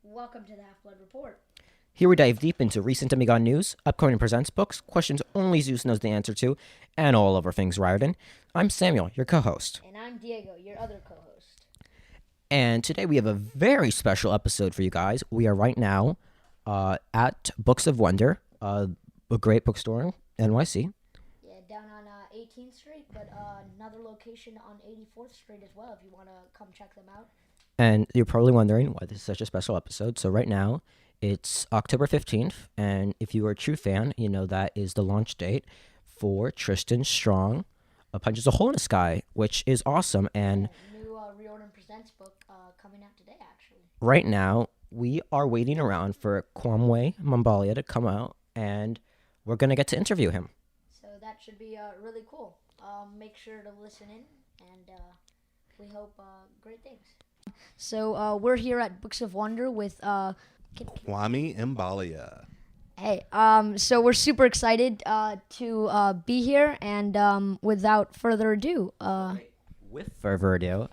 Welcome to the Half-Blood Report. Here we dive deep into recent Demigod news, upcoming presents books, questions only Zeus knows the answer to, and all over things Riordan. I'm Samuel, your co-host. And I'm Diego, your other co-host. And today we have a very special episode for you guys. We are right now at Books of Wonder, a great bookstore in NYC. Yeah, down on 18th Street, but another location on 84th Street as well if you want to come check them out. And you're probably wondering why this is such a special episode. So right now, it's October 15th, and if you are a true fan, you know that is the launch date for Tristan Strong Punches a Hole in the Sky, which is awesome. And new Riordan Presents book coming out today, actually. right now, we are waiting around for Kwame Mbalia to come out, and we're going to get to interview him. So that should be really cool. Make sure to listen in, and we hope great things. So we're here at Books of Wonder with Kwame Mbalia. Hey, so we're super excited to be here, and without further ado, With further ado,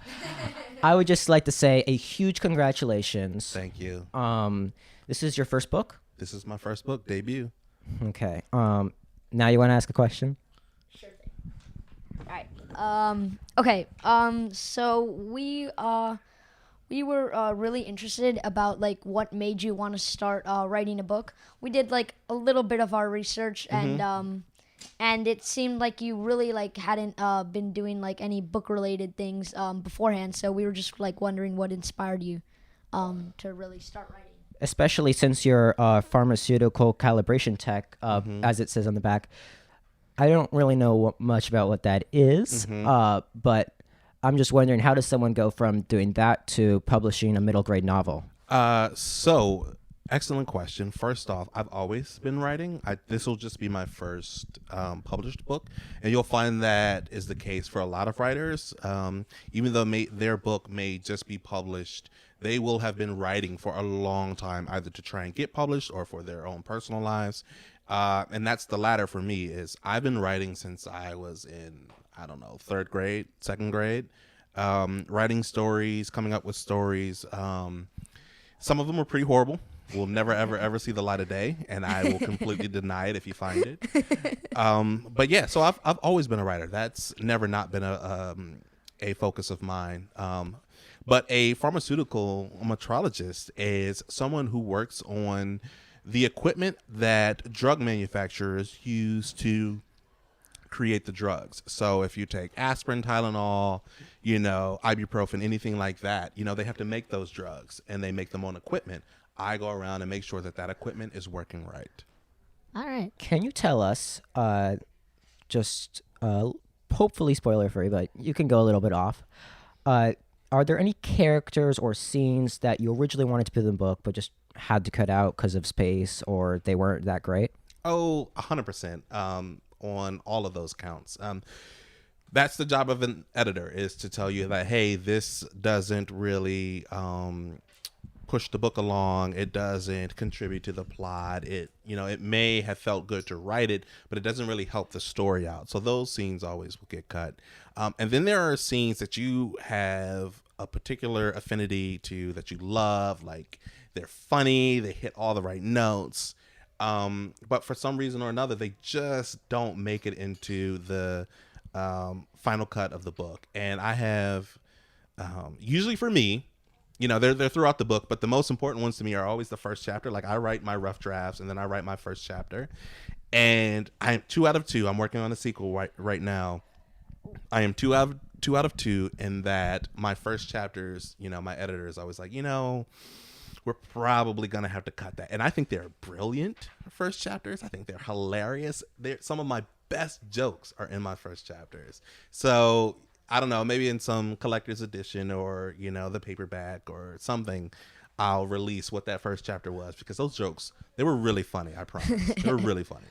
I would just like to say a huge congratulations. Thank you. This is your first book? This is my first book debut. Okay. Now you want to ask a question? sure thing. All right. Okay. So we were really interested about like what made you want to start writing a book. We did like a little bit of our research, and it seemed like you really like hadn't been doing like any book related things beforehand. So we were just like wondering what inspired you to really start writing. Especially since you're pharmaceutical calibration tech, as it says on the back. I don't really know much about what that is, but I'm just wondering, how does someone go from doing that to publishing a middle grade novel? So excellent question. First off, I've always been writing. This will just be my first published book, and you'll find that is the case for a lot of writers. Even though their book may just be published, they will have been writing for a long time, either to try and get published or for their own personal lives. And that's the latter for me. Is I've been writing since I was in, I don't know, third grade, second grade, writing stories, coming up with stories. Some of them are pretty horrible. Will never, ever, ever see the light of day, and I will completely deny it if you find it. But yeah, so I've always been a writer. That's never not been a focus of mine. But a pharmaceutical metrologist is someone who works on the equipment that drug manufacturers use to create the drugs. So if you take aspirin, Tylenol, ibuprofen, anything like that, they have to make those drugs, and they make them on equipment. I go around and make sure that equipment is working right. All right. Can you tell us, hopefully spoiler free, but you can go a little bit off. Are there any characters or scenes that you originally wanted to put in the book but just had to cut out because of space, or they weren't that great? Oh, 100%. On all of those counts. That's the job of an editor, is to tell you that, hey, this doesn't really push the book along. It doesn't contribute to the plot. It may have felt good to write it, but it doesn't really help the story out. So those scenes always will get cut. And then there are scenes that you have a particular affinity to, that you love, like they're funny, they hit all the right notes. But for some reason or another, they just don't make it into the final cut of the book. And I have, usually for me, they're throughout the book, but the most important ones to me are always the first chapter. Like, I write my rough drafts, and then I write my first chapter. And I am 2 out of 2. I'm working on a sequel right now. I am 2 out of 2 in that my first chapters, my editor is always like, we're probably going to have to cut that. And I think they're brilliant first chapters. I think they're hilarious. Some of my best jokes are in my first chapters. So I don't know, maybe in some collector's edition or, the paperback or something, I'll release what that first chapter was, because those jokes, they were really funny. I promise. They were really funny.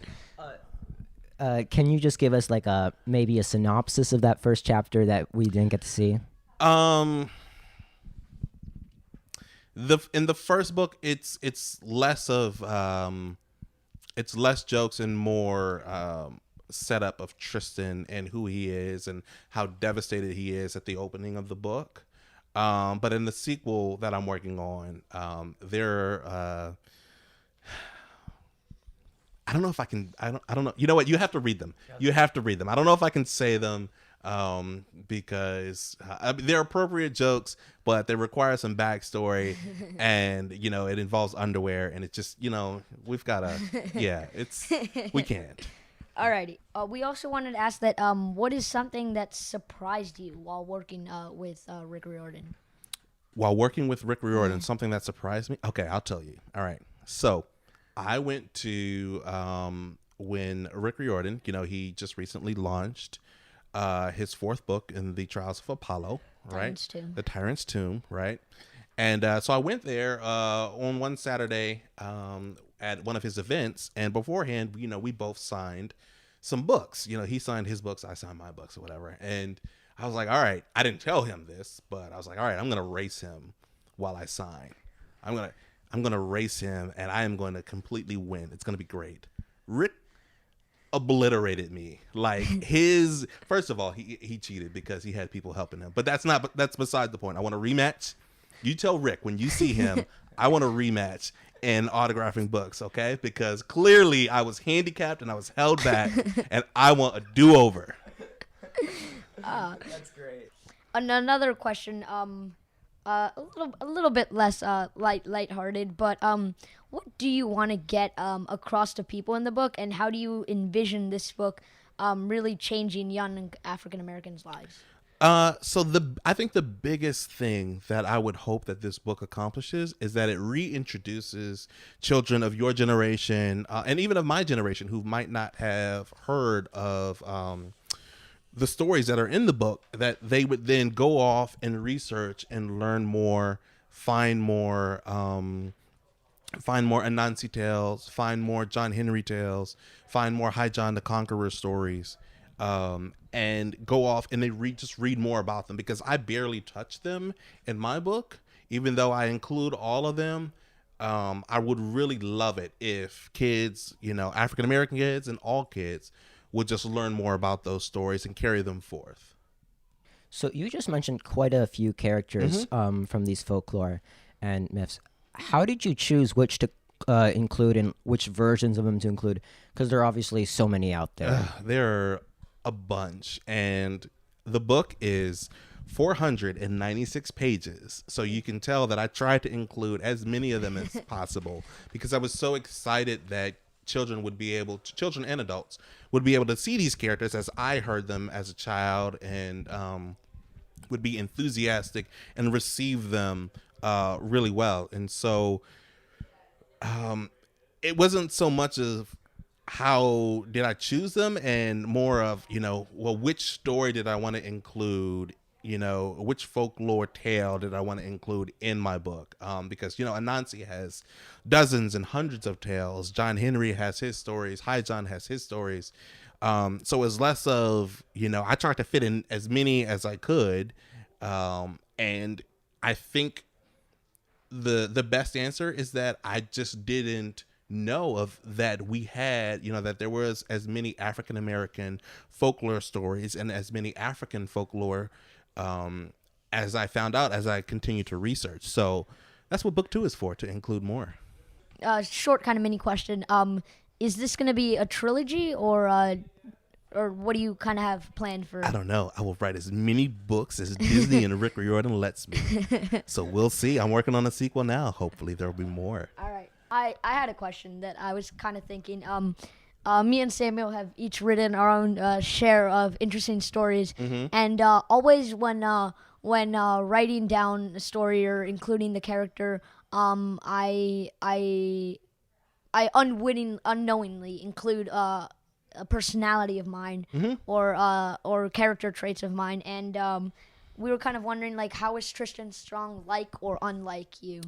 Can you just give us like maybe a synopsis of that first chapter that we didn't get to see? In the first book, it's less of it's less jokes and more setup of Tristan and who he is and how devastated he is at the opening of the book. But in the sequel that I'm working on, there I don't know if I can. I don't know. You know what? You have to read them. You have to read them. I don't know if I can say them because they're appropriate jokes, but they require some backstory, and it involves underwear, and it just we've gotta. Yeah, we can't. Alrighty. We also wanted to ask that what is something that surprised you while working with Rick Riordan? While working with Rick Riordan, something that surprised me. Okay, I'll tell you. All right, so I went to when Rick Riordan, he just recently launched his fourth book in the Trials of Apollo, right? Tyrant's Tomb. The Tyrant's Tomb, right? And so I went there on one Saturday at one of his events, and beforehand, we both signed some books. He signed his books, I signed my books, or whatever. And I was like, all right, I didn't tell him this, but I was like, all right, I'm gonna race him while I sign. I'm gonna race him, and I am going to completely win. It's gonna be great. Rick obliterated me. Like first of all, he cheated because he had people helping him. But that's beside the point. I want a rematch. You tell Rick when you see him, I want a rematch in autographing books, okay? Because clearly I was handicapped and I was held back, and I want a do-over. That's great. Another question, a little bit less lighthearted, but what do you want to get across to people in the book, and how do you envision this book really changing young African Americans' lives? I think the biggest thing that I would hope that this book accomplishes is that it reintroduces children of your generation, and even of my generation, who might not have heard of the stories that are in the book, that they would then go off and research and learn more, find more Anansi tales, find more John Henry tales, find more High John the Conqueror stories, and go off and they read more about them, because I barely touch them in my book, even though I include all of them. I would really love it if kids, African American kids and all kids, would just learn more about those stories and carry them forth. So you just mentioned quite a few characters from these folklore and myths. How did you choose which to include and which versions of them to include? Because there are obviously so many out there. There are a bunch, and the book is 496 pages, so you can tell that I tried to include as many of them as possible, because I was so excited that children and adults would be able to see these characters as I heard them as a child, and would be enthusiastic and receive them really well. And so it wasn't so much of how did I choose them, and more of, which story did I want to include, which folklore tale did I want to include in my book? Because, Anansi has dozens and hundreds of tales. John Henry has his stories. High John has his stories. So it's less of, I tried to fit in as many as I could. And I think the best answer is that I just didn't know of that we had, that there was as many African American folklore stories and as many African folklore as I found out as I continued to research. So that's what book 2 is for, to include more. Short kind of mini question. Is this going to be a trilogy, or what do you kind of have planned for? I don't know. I will write as many books as Disney and Rick Riordan lets me. So we'll see. I'm working on a sequel now. Hopefully there will be more. All right. I had a question that I was kind of thinking. Me and Samuel have each written our own share of interesting stories, and always when writing down a story or including the character, I unknowingly include a personality of mine, or character traits of mine, and we were kind of wondering, like, how is Tristan Strong like or unlike you?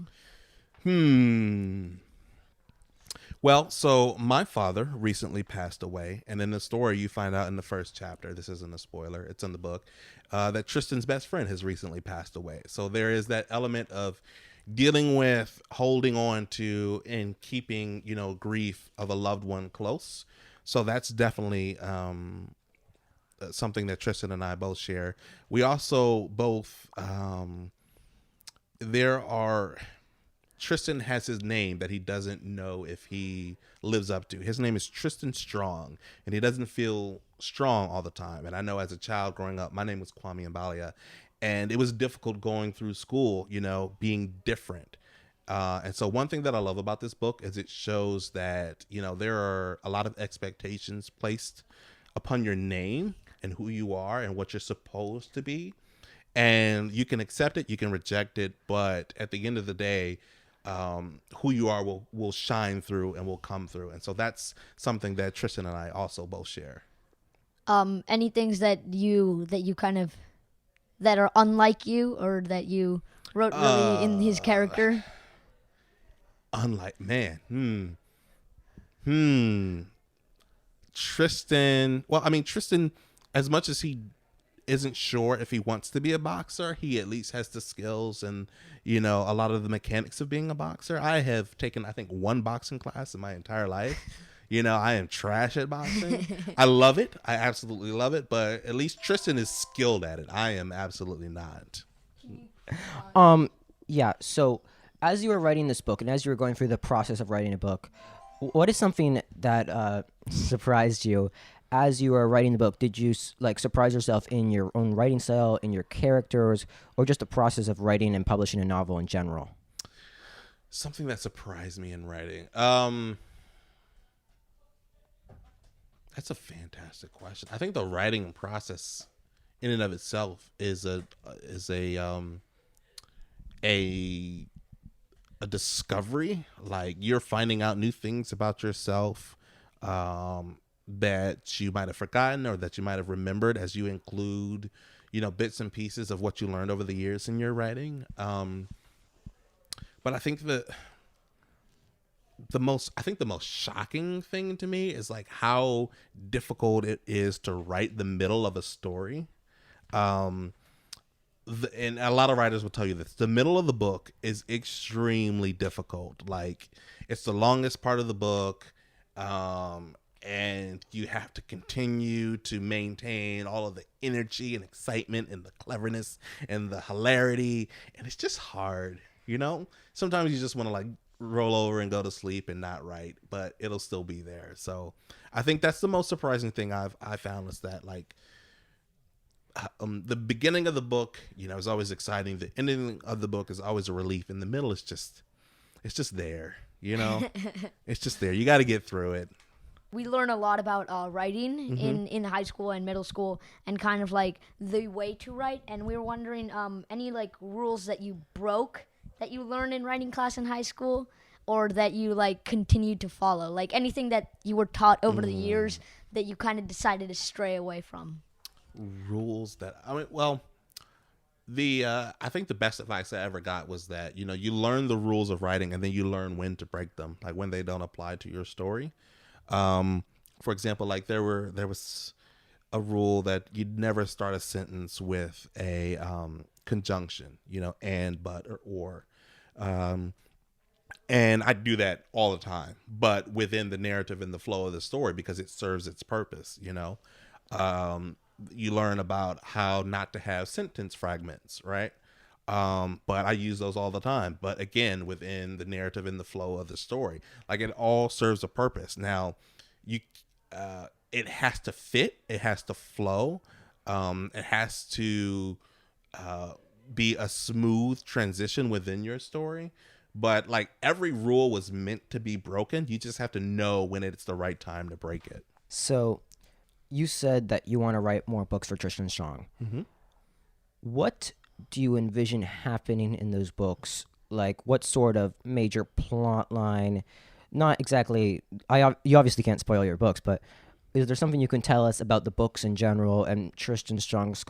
Well, so my father recently passed away, and in the story you find out in the first chapter, this isn't a spoiler, it's in the book, that Tristan's best friend has recently passed away. So there is that element of dealing with holding on to and keeping, grief of a loved one close. So that's definitely something that Tristan and I both share. We also both there are Tristan has his name that he doesn't know if he lives up to. His name is Tristan Strong, and he doesn't feel strong all the time. And I know as a child growing up, my name was Kwame Mbalia, and it was difficult going through school, being different. And so one thing that I love about this book is it shows that, there are a lot of expectations placed upon your name and who you are and what you're supposed to be. And you can accept it, you can reject it, but at the end of the day, who you are will shine through and will come through. And so that's something that Tristan and I also both share. Any things that you kind of that are unlike you or that you wrote really in his character? Unlike, man. Tristan, well, I mean, Tristan, as much as he isn't sure if he wants to be a boxer, he at least has the skills and, a lot of the mechanics of being a boxer. I have taken, I think, one boxing class in my entire life. I am trash at boxing. I love it. I absolutely love it. But at least Tristan is skilled at it. I am absolutely not. Yeah. So as you were writing this book and as you were going through the process of writing a book, what is something that surprised you as you were writing the book? Did you surprise yourself in your own writing style, in your characters, or just the process of writing and publishing a novel in general? Something that surprised me in writing. That's a fantastic question. I think the writing process in and of itself is a discovery. Like, you're finding out new things about yourself that you might have forgotten or that you might have remembered as you include, bits and pieces of what you learned over the years in your writing. But I think the most shocking thing to me is like how difficult it is to write the middle of a story. And a lot of writers will tell you this. The middle of the book is extremely difficult. Like, it's the longest part of the book. And you have to continue to maintain all of the energy and excitement and the cleverness and the hilarity. And it's just hard, Sometimes you just want to like roll over and go to sleep and not write, but it'll still be there. So I think that's the most surprising thing I found is that like the beginning of the book, is always exciting. The ending of the book is always a relief. In the middle is just, it's just there, it's just there. You got to get through it. We learn a lot about writing in high school and middle school and kind of like the way to write. And we were wondering any like rules that you broke that you learned in writing class in high school or that you like continued to follow, like anything that you were taught over the years that you kind of decided to stray away from. Rules that, I think the best advice I ever got was that, you learn the rules of writing and then you learn when to break them, like when they don't apply to your story. For example, like there was a rule that you'd never start a sentence with a conjunction, and, but, or. And I do that all the time, but within the narrative and the flow of the story because it serves its purpose, You learn about how not to have sentence fragments, right? But I use those all the time. But again, within the narrative and the flow of the story, like it all serves a purpose. Now, it has to fit, it has to flow, it has to be a smooth transition within your story. But like every rule was meant to be broken. You just have to know when it's the right time to break it. So you said that you want to write more books for Tristan Strong. Mm-hmm. What do you envision happening in those books? Like what sort of major plot line? Not exactly, you obviously can't spoil your books, but is there something you can tell us about the books in general and Tristan Strong's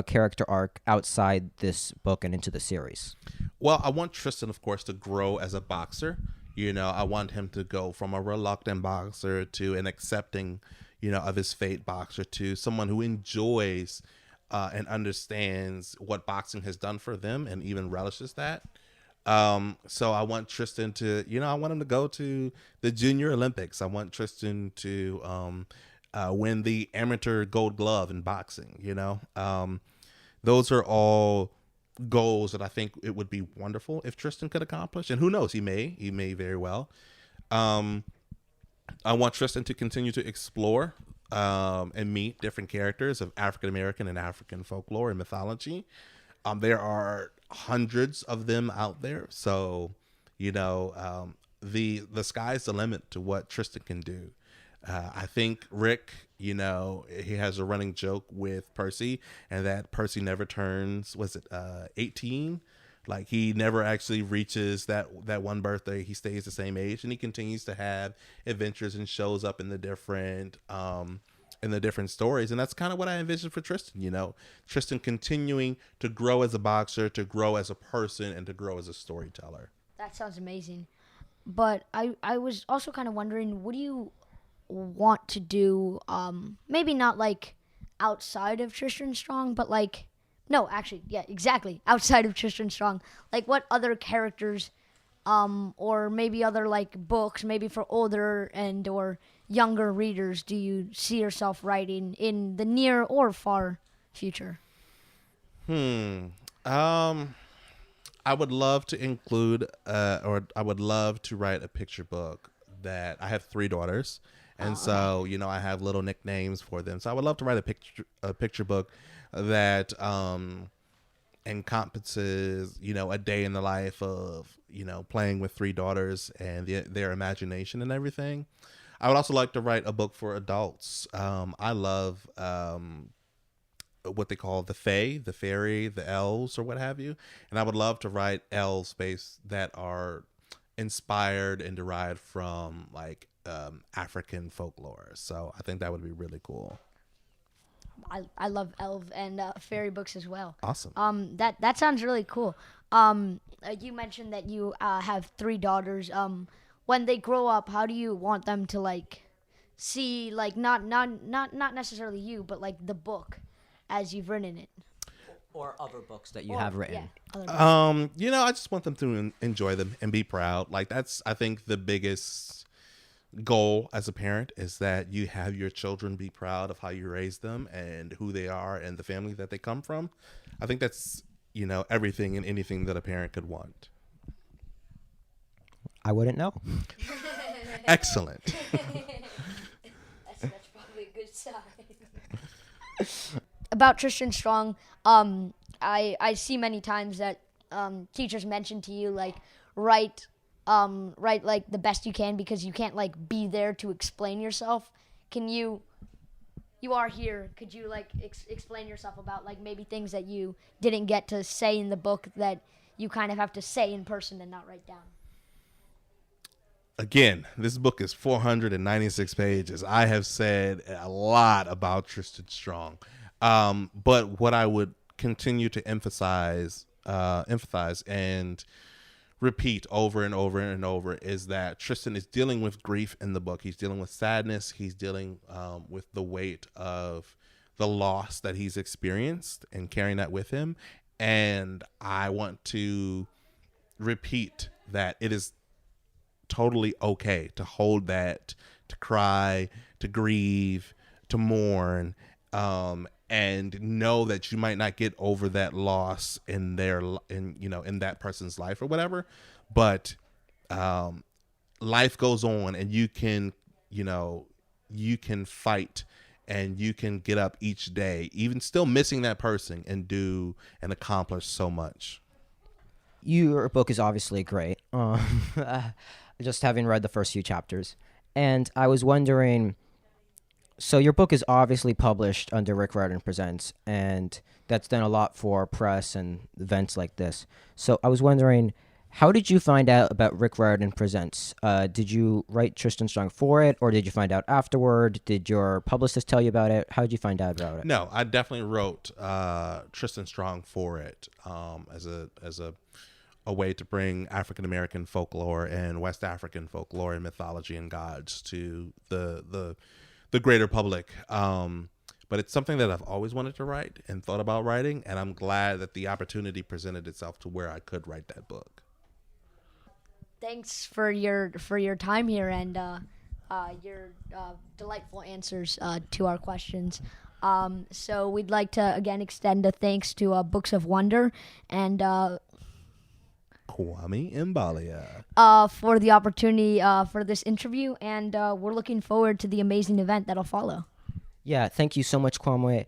character arc outside this book and into the series? Well, I want Tristan, of course, to grow as a boxer. I want him to go from a reluctant boxer to an accepting, of his fate boxer to someone who enjoys and understands what boxing has done for them and even relishes that. So I want Tristan to, I want him to go to the Junior Olympics. I want Tristan to win the amateur gold glove in boxing, Those are all goals that I think it would be wonderful if Tristan could accomplish. And who knows, he may very well. I want Tristan to continue to explore and meet different characters of African American and African folklore and mythology. There are hundreds of them out there, so the sky's the limit to what Tristan can do. I think Rick, he has a running joke with Percy, and that Percy never turns, 18? Like, he never actually reaches that one birthday. He stays the same age, and he continues to have adventures and shows up in the different stories. And that's kind of what I envision for Tristan. Tristan continuing to grow as a boxer, to grow as a person, and to grow as a storyteller. That sounds amazing. But I was also kind of wondering, what do you want to do, maybe not like outside of Tristan Strong, but like, no, actually, yeah, exactly, outside of Tristan Strong, like what other characters, or maybe other like books, maybe for older and or younger readers, do you see yourself writing in the near or far future? I would love to include, or I would love to write a picture book. That I have 3 daughters, and so I have little nicknames for them. So I would love to write a picture book that encompasses a day in the life of playing with 3 daughters and their imagination and everything. I would also like to write a book for adults. I love what they call the fae, the fairy, the elves, or what have you. And I would love to write elves that are inspired and derived from like African folklore. So I think that would be really cool. I love elf and fairy books as well. Awesome. That sounds really cool. You mentioned that you have 3 daughters. When they grow up, how do you want them to like see, like not necessarily you, but like the book as you've written it, or other books that you have written? Yeah, other books. I just want them to enjoy them and be proud. Like, that's, I think, the biggest goal as a parent, is that you have your children be proud of how you raised them and who they are and the family that they come from. I think that's everything and anything that a parent could want. I wouldn't know. Excellent. That's probably a good sign. About Tristan Strong, I see many times that teachers mention to you like write like the best you can, because you can't like be there to explain yourself. Can you are here, could you like explain yourself about like maybe things that you didn't get to say in the book that you kind of have to say in person and not write down? Again, this book is 496 pages. I have said a lot about Tristan Strong. But what I would continue to emphasize and repeat over and over and over is that Tristan is dealing with grief in the book. He's dealing with sadness. He's dealing with the weight of the loss that he's experienced and carrying that with him. And I want to repeat that it is totally okay to hold that, to cry, to grieve, to mourn, and know that you might not get over that loss in that person's life or whatever, but life goes on, and you can fight, and you can get up each day, even still missing that person, and do and accomplish so much. Your book is obviously great. Just having read the first few chapters, and I was wondering. So your book is obviously published under Riordan Presents, and that's done a lot for press and events like this. So I was wondering, how did you find out about Riordan Presents? Did you write Tristan Strong for it, or did you find out afterward? Did your publicist tell you about it? How did you find out about it? No, I definitely wrote Tristan Strong for it as a way to bring African American folklore and West African folklore and mythology and gods to the greater public. But it's something that I've always wanted to write and thought about writing, and I'm glad that the opportunity presented itself to where I could write that book. Thanks for your time here and your delightful answers to our questions. So we'd like to again extend a thanks to Books of Wonder and Kwame Mbalia. For the opportunity for this interview, and we're looking forward to the amazing event that'll follow. Yeah, thank you so much, Kwame.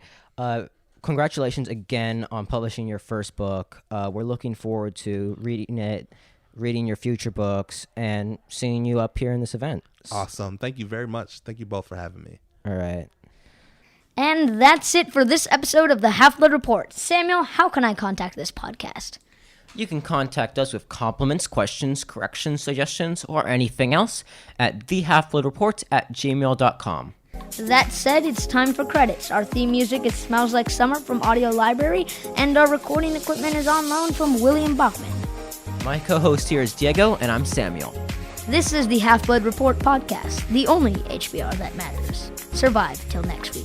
Congratulations again on publishing your first book. We're looking forward to reading it, reading your future books, and seeing you up here in this event. Awesome. Thank you very much. Thank you both for having me. All right. And that's it for this episode of the Half-Blood Report. Samuel, how can I contact this podcast? You can contact us with compliments, questions, corrections, suggestions, or anything else at thehalfbloodreport@gmail.com. That said, it's time for credits. Our theme music is Smells Like Summer from Audio Library, and our recording equipment is on loan from William Bachman. My co-host here is Diego, and I'm Samuel. This is the Half-Blood Report podcast, the only HBR that matters. Survive till next week.